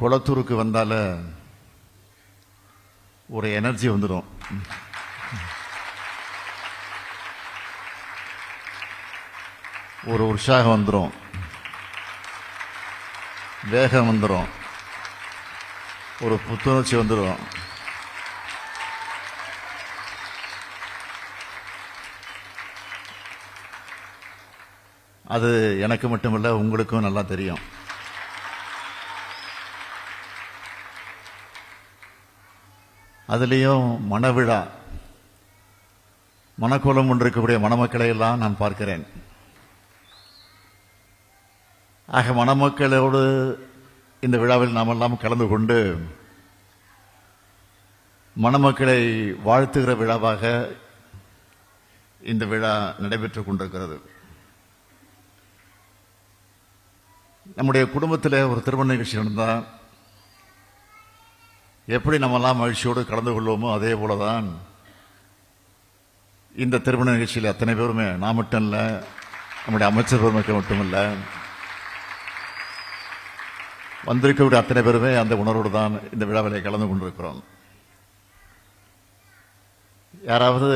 குளத்தூருக்கு வந்தால ஒரு எனர்ஜி வந்துடும். ஒரு உற்சாகம் வந்துடும், வேகம் வந்துடும், ஒரு புத்துணர்ச்சி வந்துடும். அது எனக்கு மட்டுமல்ல, உங்களுக்கும் நல்லா தெரியும். அதுலேயும் மணவிழா, மணக்கோலம் கொண்டிருக்கக்கூடிய மணமக்களை எல்லாம் நான் பார்க்கிறேன். ஆக மணமக்களோடு இந்த விழாவில் நாம் எல்லாம் கலந்து கொண்டு மணமக்களை வாழ்த்துகிற விழாவாக இந்த விழா நடைபெற்றுக் கொண்டிருக்கிறது. நம்முடைய குடும்பத்தில் ஒரு திருமண நிகழ்ச்சி நடந்தால் எப்படி நம்மெல்லாம் மகிழ்ச்சியோடு கலந்து கொள்வோமோ அதே போலதான் இந்த திருமண நிகழ்ச்சியில் அத்தனை பேருமே, நான் மட்டும் இல்லை, நம்முடைய அமைச்சர் பெருமக்கள் மட்டுமல்ல, வந்திருக்கக்கூடிய அத்தனை பேருமே அந்த உணர்வோடு தான் இந்த விழாவிலே கலந்து கொண்டிருக்கிறோம். யாராவது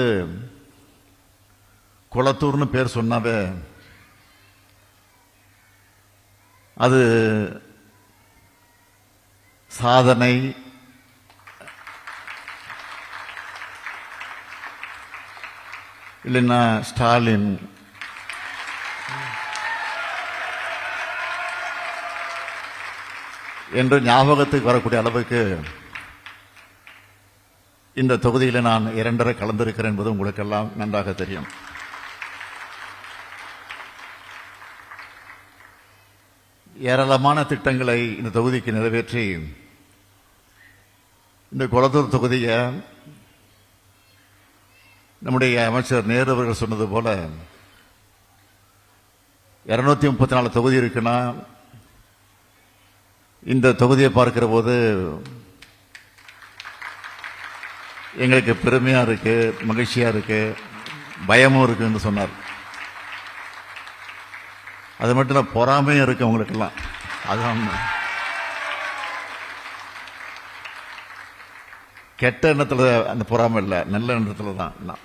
குளத்தூர்னு பேர் சொன்னாவே அது சாதனை, இல்லைன்னா ஸ்டாலின், என்று ஞாபகத்துக்கு வரக்கூடிய அளவுக்கு இந்த தொகுதியில் நான் 2 கலந்திருக்கிறேன் என்பது உங்களுக்கெல்லாம் நன்றாக தெரியும். ஏராளமான திட்டங்களை இந்த தொகுதிக்கு நிறைவேற்றி இந்த குளத்தூர் தொகுதியை நம்முடைய அமைச்சர் நேரு அவர்கள் சொன்னது போல 234 தொகுதி இருக்குன்னா இந்த தொகுதியை பார்க்கிற போது எங்களுக்கு பெருமையா இருக்கு, மகிழ்ச்சியா இருக்கு, பயமும் இருக்குன்னு சொன்னார். அது மட்டும் இல்லை, பொறாமையும் இருக்கு உங்களுக்கெல்லாம். அதுதான் கெட்ட எண்ணத்துல அந்த பொறாமை இல்லை, நல்ல எண்ணத்துல தான்.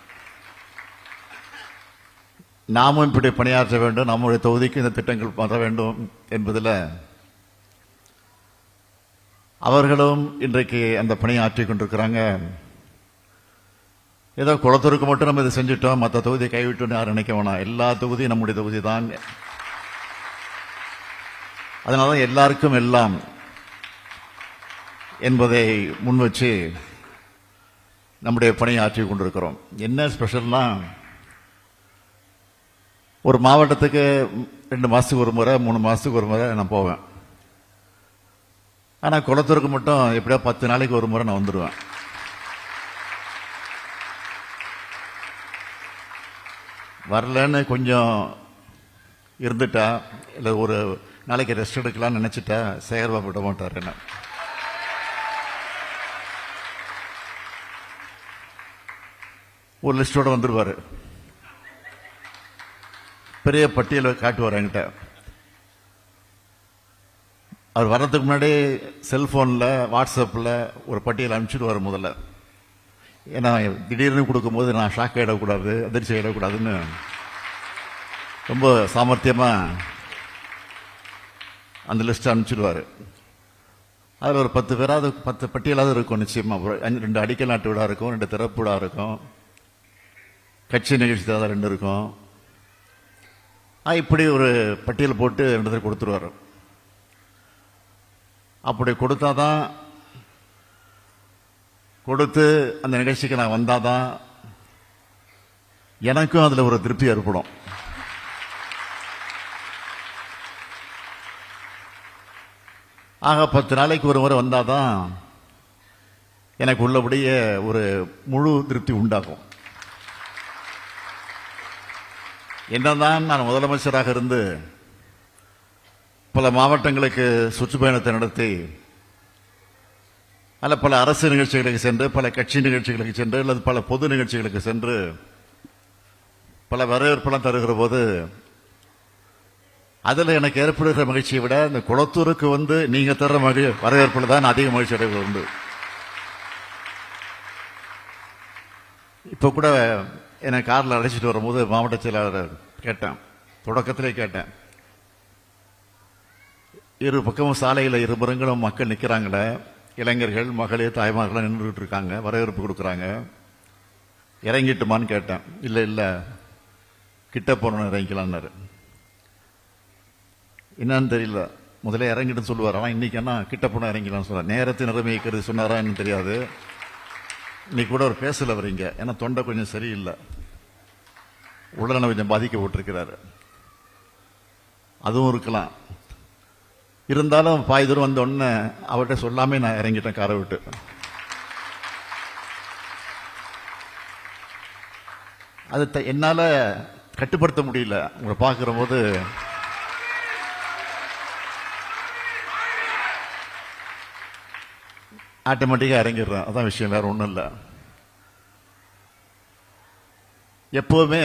நாமும் இப்படி பணியாற்ற வேண்டும், நம்முடைய தொகுதிக்கு இந்த திட்டங்கள் வர வேண்டும் என்பதில் அவர்களும் இன்றைக்கு அந்த பணியை ஆற்றிக் கொண்டிருக்கிறாங்க. ஏதோ குளத்தூருக்கு மட்டும் நம்ம இதை செஞ்சுட்டோம், மற்ற தொகுதியை கைவிட்டோன்னு யாரும் நினைக்க வேணாம். எல்லா தொகுதியும் நம்முடைய தொகுதி தான். அதனால எல்லாருக்கும் எல்லாம் என்பதை முன் வச்சு நம்முடைய பணியை ஆற்றிக் கொண்டிருக்கிறோம். என்ன ஸ்பெஷல்னா, ஒரு மாவட்டத்துக்கு 2 மாசத்துக்கு ஒரு முறை, 3 மாசத்துக்கு ஒரு முறை நான் போவேன். ஆனால் குளத்தூருக்கு மட்டும் எப்படியா 10 நாளைக்கு ஒரு முறை நான் வந்துடுவேன். வரலன்னு கொஞ்சம் இருந்துட்டா, இல்லை ஒரு நாளைக்கு ரெஸ்ட் எடுக்கலாம்னு நினைச்சிட்டா சேகர்பாபு விட மாட்டார். என்ன ஒரு லிஸ்டோட வந்துருவாரு, பெரிய பட்டியலை காட்டுவார் என்கிட்ட. அவர் வர்றதுக்கு முன்னாடி செல்போனில் வாட்ஸ்அப்பில் ஒரு பட்டியல் அனுப்பிச்சிடுவார் முதல்ல. ஏன்னா திடீர்னு கொடுக்கும்போது நான் ஷாக் ஆகிடக்கூடாது, அதிர்ச்சி ஆகிடக்கூடாதுன்னு ரொம்ப சாமர்த்தியமாக அந்த லிஸ்ட் அனுப்பிச்சிடுவார். அதில் ஒரு 10 பேராவது 10 பட்டியலாவது இருக்கும் நிச்சயமாக. 2 அடிக்கல் நாட்டு விழா இருக்கும், 2 திறப்பு விழா இருக்கும், கட்சி நிகழ்ச்சி தான் 2 இருக்கும். இப்படி ஒரு பட்டியல் போட்டு 2 கொடுத்துருவார். அப்படி கொடுத்தாதான், கொடுத்து அந்த நிகழ்ச்சிக்கு நான் வந்தாதான் எனக்கும் அதில் ஒரு திருப்தி ஏற்படும். ஆக 10 நாளைக்கு ஒரு முறை வந்தாதான் எனக்கு உள்ளபடியே ஒரு முழு திருப்தி உண்டாகும். என்னதான் நான் முதலமைச்சராக இருந்து பல மாவட்டங்களுக்கு சுற்றுப்பயணத்தை நடத்தி, அல்ல பல அரசு நிகழ்ச்சிகளுக்கு சென்று, பல கட்சி நிகழ்ச்சிகளுக்கு சென்று, அல்லது பல பொது நிகழ்ச்சிகளுக்கு சென்று பல வரவேற்பெல்லாம் தருகிற போது அதில் எனக்கு ஏற்படுகிற மகிழ்ச்சியை விட இந்த குளத்தூருக்கு வந்து நீங்க தர்ற வரவேற்பில் தான் அதிக மகிழ்ச்சி அடைவது உண்டு. இப்போ கூட என்னை காரில் அழைச்சிட்டு வரும்போது மாவட்ட செயலாளர் கேட்டேன், தொடக்கத்திலே கேட்டேன், இரு பக்கமும் சாலையில் இருபுறங்களும் மக்கள் நிற்கிறாங்களே, இளைஞர்கள் மகளிர் தாய்மார்கள்லாம் நின்றுட்டு இருக்காங்க, வரவேற்பு கொடுக்குறாங்க, இறங்கிட்டுமான்னு கேட்டேன். இல்லை இல்லை கிட்ட போனோன்னு இறங்கிக்கலான்னாரு. என்னன்னு தெரியல, முதல்ல இறங்கிட்டு சொல்லுவார், ஆனால் இன்னைக்கு என்ன கிட்ட போனால் இறங்கிக்கலாம்னு சொல்லுவார். நேரத்தை நிலைமைக்கிறது சொன்னாரா என்னன்னு தெரியாது. இன்னைக்கு கூட ஒரு பேசல வரீங்க, ஏன்னா தொண்டை கொஞ்சம் சரியில்லை, உடல்நல கொஞ்சம் பாதிக்கப்பட்டிருக்கிறாரு, அதுவும் இருக்கலாம். இருந்தாலும் பாதி தூரம் வந்த உடனே அவர்கிட்ட சொல்லாமே நான் இறங்கிட்டேன் காரை விட்டு. அது என்னால கட்டுப்படுத்த முடியல. உங்களை பார்க்கிற போது ஆட்டோமேட்டிக்கா இறங்கிடுறேன். அதான் விஷயம், வேற ஒன்றும் இல்லை. எப்பவுமே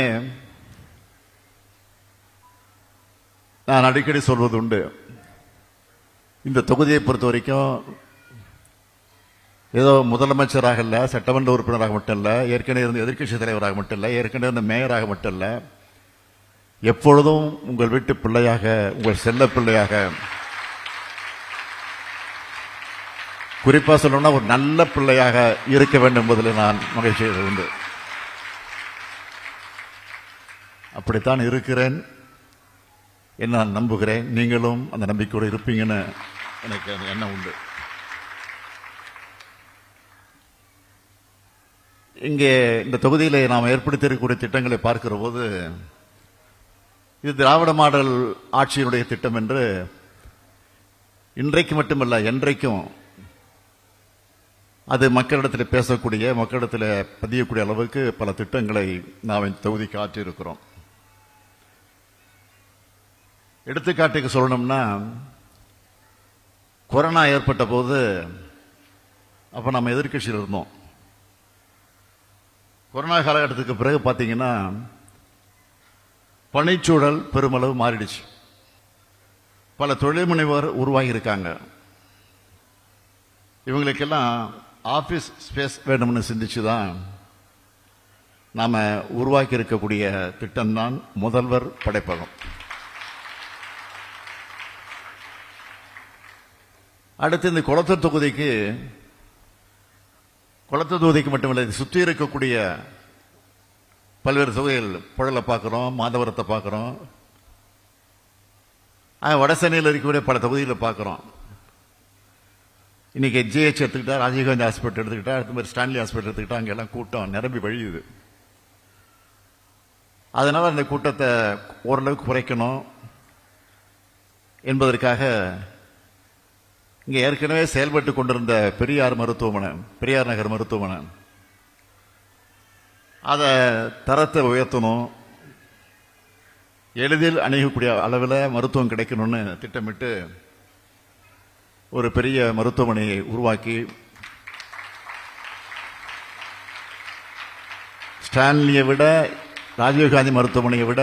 நான் அடிக்கடி சொல்வது உண்டு, இந்த தொகுதியை பொறுத்த வரைக்கும் ஏதோ முதலமைச்சராக இல்லை, சட்டமன்ற உறுப்பினராக மட்டும் இல்லை, ஏற்கனவே இருந்த எதிர்க்கட்சி தலைவராக மட்டும் இல்லை, ஏற்கனவே இருந்த மேயராக மட்டும் இல்லை, எப்பொழுதும் உங்கள் வீட்டு பிள்ளையாக, உங்கள் செல்ல பிள்ளையாக, குறிப்பா சொல்லணும்னா ஒரு நல்ல பிள்ளையாக இருக்க வேண்டும் என்பதில் நான் மகிழ்ச்சி உண்டு. அப்படித்தான் இருக்கிறேன் என்று நான் நம்புகிறேன். நீங்களும் அந்த நம்பிக்கையோடு இருப்பீங்கன்னு எனக்கு அந்த எண்ணம் உண்டு. இங்கே இந்த தொகுதியில் நாம் ஏற்படுத்தியிருக்கக்கூடிய திட்டங்களை பார்க்கிற போது இது திராவிட மாடல் ஆட்சியினுடைய திட்டம் என்று இன்றைக்கு மட்டுமல்ல என்றைக்கும் அது மக்களிடத்தில் பேசக்கூடிய, மக்களிடத்தில் பதியக்கூடிய அளவுக்கு பல திட்டங்களை நாம் இந்த தொகுதிக்கு ஆற்றியிருக்கிறோம். எடுத்துக்காட்டுக்கு சொல்லணும்னா, கொரோனா ஏற்பட்ட போது அப்ப நம்ம எதிர்க்கட்சியில் இருந்தோம். கொரோனா காலகட்டத்துக்கு பிறகு பார்த்தீங்கன்னா பணிச்சூழல் பெருமளவு மாறிடுச்சு. பல தொழில் முனைவோர் உருவாகி இருக்காங்க. இவங்களுக்கெல்லாம் ஆபீஸ் ஸ்பேஸ் வேணும்னு சிந்திச்சுதான் நாம உருவாக்கி இருக்கக்கூடிய திட்டம்தான் முதல்வர் படைப்பகம். அடுத்து இந்த குளத்தூர் தொகுதிக்கு மட்டுமல்ல, சுற்றி இருக்கக்கூடிய பல்வேறு தொகுதிகள், புழலை பார்க்கிறோம், மாதவரத்தை பார்க்கிறோம், வடசென்னையில் இருக்கக்கூடிய பல தொகுதிகளை பார்க்கிறோம். இன்னைக்கு ஜிஹெச் எடுத்துக்கிட்டா, ராஜீவ்காந்தி ஹாஸ்பிட்டல் எடுத்துக்கிட்டா, அடுத்த மாதிரி ஸ்டான்லி ஹாஸ்பிட்டல் எடுத்துக்கிட்டா, அங்கெல்லாம் கூட்டம் நிரம்பி வழியுது. அதனால அந்த கூட்டத்தை ஓரளவுக்கு குறைக்கணும் என்பதற்காக இங்கே ஏற்கனவே செயல்பட்டு கொண்டிருந்த பெரியார் நகர் மருத்துவமனை அதை தரத்தை உயர்த்தணும், எளிதில் அணுகக்கூடிய அளவில் மருத்துவம் கிடைக்கணும்னு திட்டமிட்டு ஒரு பெரிய மருத்துவமனையை உருவாக்கி ஸ்டான்லியை விட, ராஜீவ்காந்தி மருத்துவமனையை விட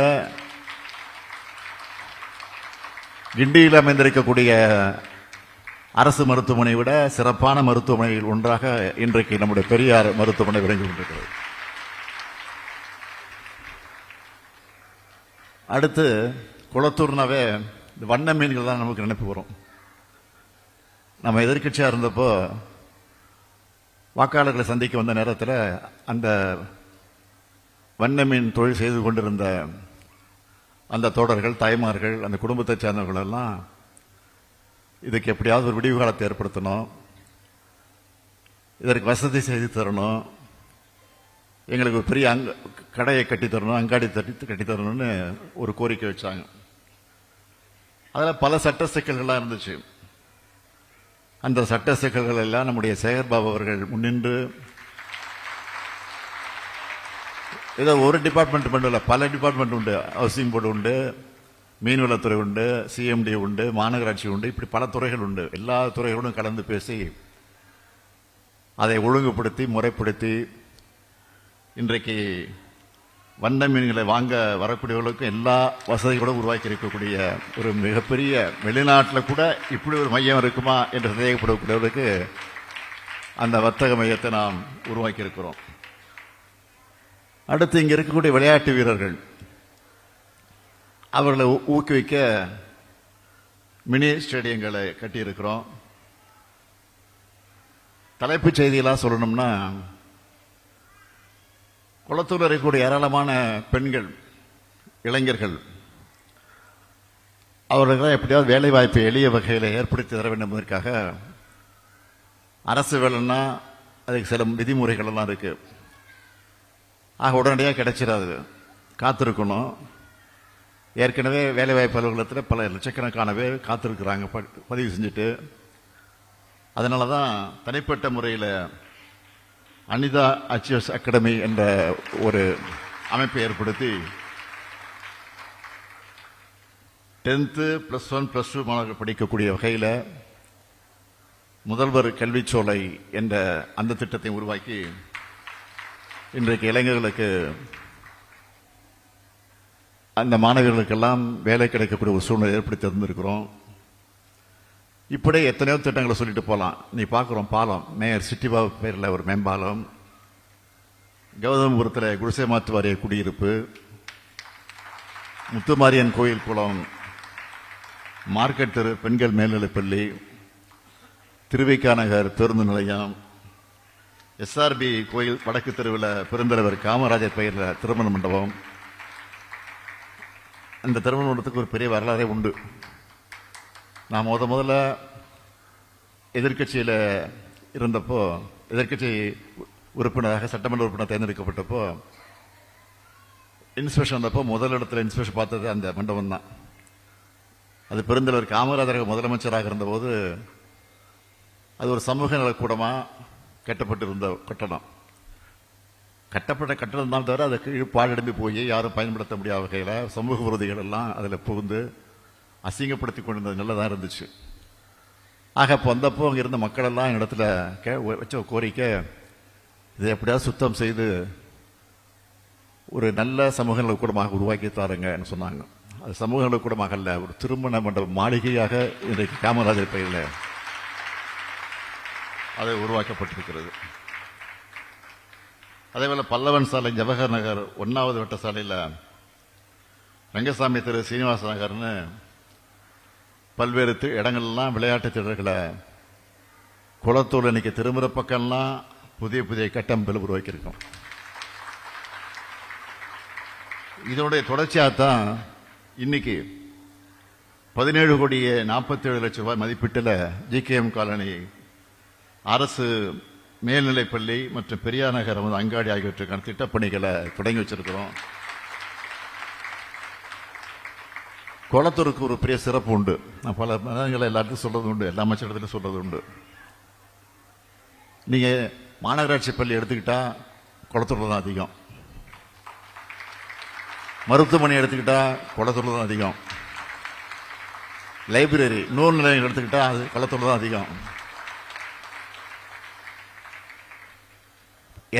கிண்டியில் அமைந்திருக்கக்கூடிய அரசு மருத்துவமனை விட சிறப்பான மருத்துவமனையில் ஒன்றாக இன்றைக்கு நம்முடைய பெரியார் மருத்துவமனை விளங்கி கொண்டிருக்கிறது. அடுத்து குளத்தூர்னாவே வண்ண மீன்கள் தான் நமக்கு நினைப்பு வரும். நம்ம எதிர்க்கட்சியா இருந்தப்போ வாக்காளர்களை சந்திக்க வந்த நேரத்தில் அந்த வண்ண மீன் தொழில் செய்து கொண்டிருந்த அந்த தோழர்கள், தாய்மார்கள், அந்த குடும்பத்தை சேர்ந்தவர்கள் எல்லாம் இதுக்கு எப்படியாவது ஒரு விடிவு காலத்தை ஏற்படுத்தணும், இதற்கு வசதி செய்து தரணும், எங்களுக்கு ஒரு பெரிய கடையை கட்டித்தரணும், அங்காடி கட்டித்தரணும்னு ஒரு கோரிக்கை வச்சாங்க. அதில் பல சட்ட சிக்கல்கள்லாம் இருந்துச்சு. அந்த சட்ட சிக்கல்கள் எல்லாம் நம்முடைய சேகர்பாபு அவர்கள் முன்னின்று, ஏதோ ஒரு டிபார்ட்மெண்ட் மட்டும் இல்லை, பல டிபார்ட்மெண்ட் உண்டு. ஹவுசிங் போர்டு உண்டு, மீன்வளத்துறை உண்டு, சிஎம்டி உண்டு, மாநகராட்சி உண்டு, இப்படி பல துறைகள் உண்டு. எல்லா துறைகளோடும் கலந்து பேசி அதை ஒழுங்குபடுத்தி முறைப்படுத்தி இன்றைக்கு வண்ண மீன்களை வாங்க வரக்கூடியவர்களுக்கும் எல்லா வசதிகளும் உருவாக்கி இருக்கக்கூடிய ஒரு மிகப்பெரிய, வெளிநாட்டில் கூட இப்படி ஒரு மையம் இருக்குமா என்று சந்தேகப்படக்கூடியவர்களுக்கு அந்த வர்த்தக மையத்தை நாம் உருவாக்கி இருக்கிறோம். அடுத்து இங்கே இருக்கக்கூடிய விளையாட்டு வீரர்கள், அவர்களை ஊக்குவிக்க மினி ஸ்டேடியங்களை கட்டியிருக்கிறோம். தலைப்புச் செய்தியெல்லாம் சொல்லணும்னா, குளத்தூரில் இருக்கக்கூடிய ஏராளமான பெண்கள், இளைஞர்கள், அவர்களுக்கு எப்படியாவது வேலை வாய்ப்பை எளிய வகையில் ஏற்படுத்தி தர வேண்டும் என்பதற்காக அரசு வேலைன்னா அதுக்கு சில விதிமுறைகள் எல்லாம் இருக்கு. ஆக உடனடியாக கிடைச்சிடாது, காத்திருக்கணும். ஏற்கனவே வேலைவாய்ப்பு அலுவலகத்தில் பல லட்சக்கணக்கான பேர் காத்திருக்கிறாங்க பதிவு செஞ்சுட்டு. அதனால தான் தனிப்பட்ட முறையில் அனிதா அச்சீவர்ஸ் அகாடமி என்ற ஒரு அமைப்பை ஏற்படுத்தி 10th +1 +2 மாணவர்கள் படிக்கக்கூடிய வகையில் முதல்வர் கல்விச்சோலை என்ற அந்த திட்டத்தை உருவாக்கி இன்றைக்கு இளைஞர்களுக்கு, அந்த மாணவர்களுக்கெல்லாம் வேலை கிடைக்கக்கூடிய ஒரு சூழ்நிலை ஏற்படுத்தி தந்திருக்கிறோம். இப்படி எத்தனையோ திட்டங்களை சொல்லிட்டு போகலாம். நீ பார்க்குறோம், பாலம், மேயர் சிட்டிபாபு பேரில் ஒரு மேம்பாலம், கௌதமபுரத்தில் குடிசை மாற்று வாரிய குடியிருப்பு, முத்துமாரியன் கோயில் குளம், மார்க்கெட் தெரு பெண்கள் மேல்நிலைப்பள்ளி, திருவிக்கா நகர் பேருந்து நிலையம், SRB கோயில் வடக்கு தெருவில் பெருந்தலைவர் காமராஜர் பெயரில் திருமண மண்டபம். அந்த திருமண மண்டபத்துக்கு ஒரு பெரிய வரலாறே உண்டு. நான் முதல்ல எதிர்கட்சியில் இருந்தப்போ, எதிர்கட்சி உறுப்பினராக சட்டமன்ற உறுப்பினர் தேர்ந்தெடுக்கப்பட்டப்போ இன்ஸ்பெக்ஷன் வந்தப்போ முதல் இடத்துல இன்ஸ்பெக்ஷன் பார்த்தது அந்த மண்டபம் தான். அது பெருந்தலைவர் காமராஜர் முதலமைச்சராக இருந்தபோது அது ஒரு சமூக நலக்கூடமாக கட்டப்பட்டிருந்த கட்டடம். கட்டப்பட்ட கட்டடம் தான் தவிர அதுக்கு பாழடைந்து போய் யாரும் பயன்படுத்த முடியாத வகையில் சமூக விரோதிகள் எல்லாம் அதில் புகுந்து அசிங்கப்படுத்தி கொண்டிருந்தது நல்லதாக இருந்துச்சு. ஆக இப்போ வந்தப்போ அங்கே இருந்த மக்கள் எல்லாம் இடத்துல வச்ச கோரிக்கை, இதை எப்படியாவது சுத்தம் செய்து ஒரு நல்ல சமூக நலக்கூடமாக உருவாக்கி தாருங்கன்னு சொன்னாங்க. அது சமூக நலக்கூடமாக அல்ல, ஒரு திருமண மண்டப மாளிகையாக இன்றைக்கு காமராஜர் பெயரில் அது உருவாக்கப்பட்டிருக்கிறது. அதேபோல் பல்லவன் சாலை, ஜவஹர் நகர் 1வது வட்ட சாலையில் ரங்கசாமி தெரு, சீனிவாச நகர்னு பல்வேறு இடங்கள்லாம் விளையாட்டு திடல்களை குளத்தூர் இன்னைக்கு திரும்புகிற பக்கம்லாம் புதிய புதிய கட்டமைப்புகள் உருவாக்கியிருக்கோம். இதனுடைய தொடர்ச்சியாகத்தான் இன்னைக்கு 17,47,00,000 மதிப்பீட்டில் GKM காலனி, அரசு மேல்நிலைப்பள்ளி மற்றும் பெரியார் நகர் அங்காடி ஆகியவற்றுக்கான திட்டப்பணிகளை தொடங்கி வச்சிருக்கிறோம். குளத்தூருக்கு ஒரு பெரிய சிறப்பு உண்டு. நான் பல நேரங்களில் எல்லாத்தையும் சொல்றது உண்டு, எல்லா அமைச்சரிடத்திலும் சொல்றது உண்டு. நீங்க மாநகராட்சி பள்ளி எடுத்துக்கிட்டா குளத்தூர்ல தான் அதிகம், மருத்துவமனை எடுத்துக்கிட்டா குளத்தூர்ல தான் அதிகம், லைப்ரரி, நூல் நிலையங்கள் எடுத்துக்கிட்டா அது குளத்தூர்ல தான் அதிகம்.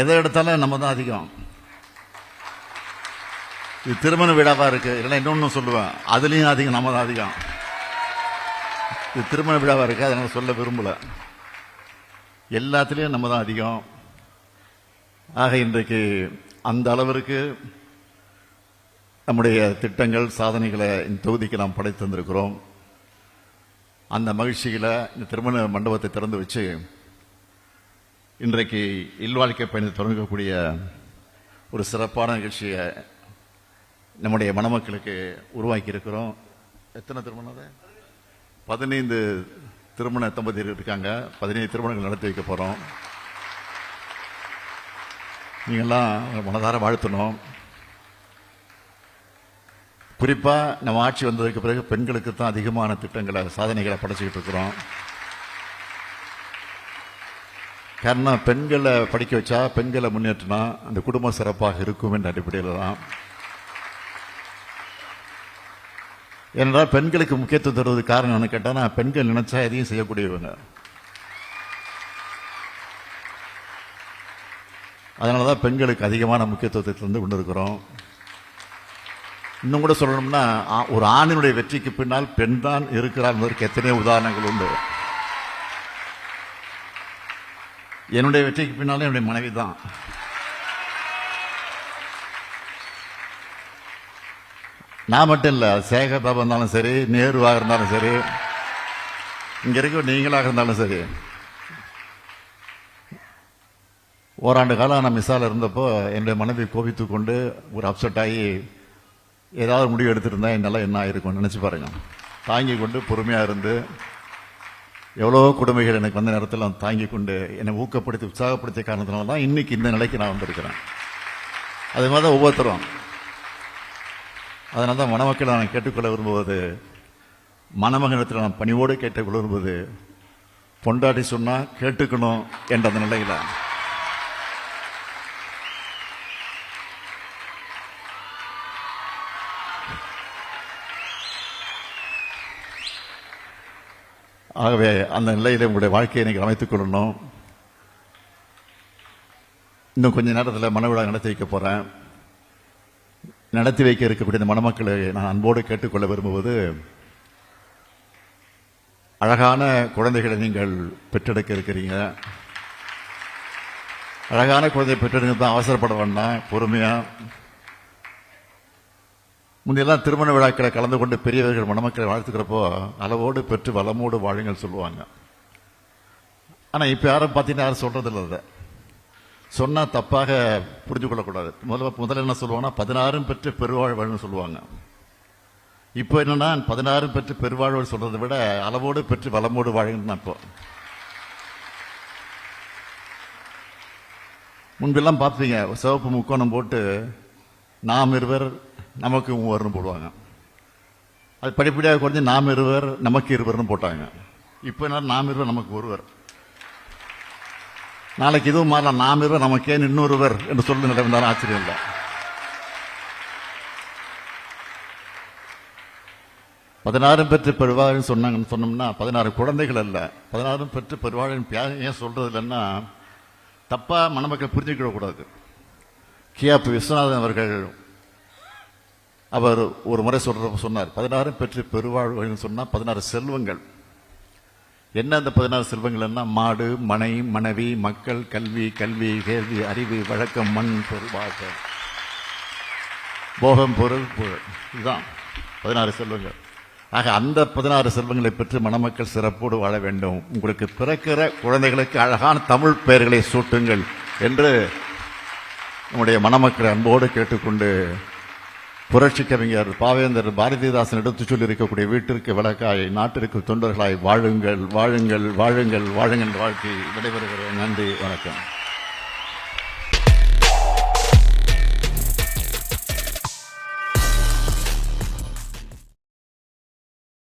எதை எடுத்தாலும் நம்ம தான் அதிகம். இது திருமண வீடாவா இருக்கு, இல்லைன்னா இன்னொன்னு சொல்லுவேன், அதுலயும் அதிகம், நம்ம தான் அதிகம். இது திருமண வீடாவா இருக்கு, அதனால சொல்ல விரும்பல, எல்லாத்திலையும் நம்ம தான் அதிகம். ஆக இன்றைக்கு அந்த அளவிற்கு நம்முடைய திட்டங்கள், சாதனைகளை இந்த தொகுதிக்கு நாம் படைத்து தந்திருக்கிறோம். அந்த மகிழ்ச்சியில இந்த திருமண மண்டபத்தை திறந்து வச்சு இன்றைக்கு இல்வாழ்க்கை பயணத்தை தொடங்கக்கூடிய ஒரு சிறப்பான நிகழ்ச்சியை நம்முடைய மணமக்களுக்கு உருவாக்கி இருக்கிறோம். எத்தனை திருமணம்? 15 திருமண தம்பதியர்கள் இருக்காங்க. 15 திருமணங்கள் நடத்தி வைக்க போறோம். நீங்கெல்லாம் மனதார வாழ்த்தணும். குறிப்பா நம்ம ஆட்சி வந்ததுக்கு பிறகு பெண்களுக்கு தான் அதிகமான திட்டங்களை, சாதனைகளை படைச்சுக்கிட்டு இருக்கிறோம். காரணம், பெண்களை படிக்க வச்சா, பெண்களை முன்னேற்றினா அந்த குடும்பம் சிறப்பாக இருக்கும் என்ற அடிப்படையில் தான். ஏனென்றால் பெண்களுக்கு முக்கியத்துவம் தருவது காரணம் என்ன கேட்டால், பெண்கள் நினைச்சா எதையும் செய்யக்கூடியவங்க. அதனால தான் பெண்களுக்கு அதிகமான முக்கியத்துவத்தை தந்து கொண்டிருக்கிறோம். இன்னும் கூட சொல்லணும்னா ஒரு ஆணினுடைய வெற்றிக்கு பின்னால் பெண் தான் இருக்கிறார் என்பதற்கு எத்தனையோ உதாரணங்கள் உண்டு. என்னுடைய வெற்றிக்கு பின்னாலே என்னுடைய மனைவி தான். நான் மட்டும் இல்ல, சேகர் பாபா இருந்தாலும் சரி, நேருவாக இருந்தாலும் சரி, இங்க இருக்க நீங்களாக இருந்தாலும் சரி. ஓராண்டு காலம் நான் மிஸ்ஸால இருந்தப்போ என்னுடைய மனைவி கோபித்து கொண்டு ஒரு அப்செட் ஆகி ஏதாவது முடிவு எடுத்திருந்தா என்னால் என்ன ஆயிருக்கும் நினைச்சு பாருங்க. தாங்கி கொண்டு பொறுமையா இருந்து எவ்வளோ கொடுமைகள் எனக்கு வந்த நேரத்தில் தாங்கி கொண்டு என்னை ஊக்கப்படுத்தி உற்சாகப்படுத்திய காரணத்தினால தான் இன்னைக்கு இந்த நிலைக்கு நான் வந்திருக்கிறேன். அதே மாதிரி தான் ஒவ்வொருத்தரும். அதனால தான் மணமக்களை நான் கேட்டுக்கொள்ள விரும்புவது, மணமகனத்தில் நான் பணிவோடு கேட்டுக்கொள்ள விரும்புவது, பொண்டாட்டி சொன்னா கேட்டுக்கணும் என்ற அந்த நிலையில ஆகவே அந்த நிலையில உங்களுடைய வாழ்க்கையை நீங்கள் அமைத்துக் கொள்ளணும். இன்னும் கொஞ்ச நேரத்தில் மனவிழா நடத்தி வைக்க போறேன். நடத்தி வைக்க இருக்கக்கூடிய மணமக்களை நான் அன்போடு கேட்டுக்கொள்ள விரும்புவது, அழகான குழந்தைகளை நீங்கள் பெற்றெடுக்க இருக்கிறீங்க. அழகான குழந்தை பெற்றெடுக்க தான் அவசரப்பட வேண்டாம், பொறுமையா. முன்னெல்லாம் திருமண விழாக்களை கலந்து கொண்டு பெரியவர்கள் மணமக்களை வாழ்த்துக்கிறப்போ அளவோடு பெற்று வளமோடு வாழுங்கள் சொல்லுவாங்க. ஆனா இப்ப யாரும் பார்த்தீங்கன்னா யாரும் சொல்றது இல்லை. அதை சொன்னா தப்பாக புரிஞ்சு கொள்ளக்கூடாது. முதல்ல என்ன சொல்லுவாங்கன்னா 16 பெற்று பெருவாழ்வுன்னு சொல்லுவாங்க. இப்போ என்னன்னா 16 பெற்று பெருவாழ்வு சொல்றதை விட அளவோடு பெற்று வளமோடு வாழுங்கன்னு. இப்போ முன்பெல்லாம் பார்ப்பீங்க, சிவப்பு முக்கோணம் போட்டு நாம் இருவர் நமக்கு மூவர்னு போடுவாங்க. அது படிப்படியாக குறைஞ்சு நாம் இருவர் நமக்கு இருவர்னு போட்டாங்க. இப்போ என்ன, நாம் இருவர் நமக்கு ஒருவர். நாளைக்கு இதுவும் மாறலாம், நாம் இருவர் நமக்கே இன்னொருவர் என்று சொல்லி நடந்தாலும் ஆச்சரியம் இல்லை. 16 பெற்று பெருவாழ்ன்னு சொன்னாங்கன்னு சொன்னோம்னா 16 குழந்தைகள் அல்ல, 16 பெற்று பெருவாழ்ன்னு ஏன் சொல்றது இல்லைன்னா தப்பா மணமக்கள் புரிஞ்சுக்கிட கூடாது. கியாப்பு விஸ்வநாதன் அவர்கள் அவர் ஒரு முறை சொன்னார், 16 பெற்று பெருவாழ்வுன்னு சொன்னா 16 செல்வங்கள். என்ன அந்த 16 செல்வங்கள்னா மாடு, மனை, மனைவி, மக்கள், கல்வி, கேள்வி, அறிவு, வழக்கம், மண், பொருள், போகம், பொருள், இதுதான் 16 செல்வங்கள். ஆக அந்த 16 செல்வங்களை பெற்று மணமக்கள் சிறப்போடு வாழ வேண்டும். உங்களுக்கு பிறக்கிற குழந்தைகளுக்கு அழகான தமிழ் பெயர்களை சூட்டுங்கள் என்று நம்முடைய மணமக்களை அன்போடு கேட்டுக்கொண்டு, புரட்சி கவிஞர் பாவேந்தர் பாரதிதாசன் எடுத்துச் சொல்லி இருக்கக்கூடிய வீட்டிற்கு விளக்காய் நாட்டிற்கு தொண்டர்களாய் வாழுங்கள், வாழுங்கள், வாழுங்கள், வாழுங்கள் வாழ்க்கை விடைபெறுகிறேன். நன்றி, வணக்கம்.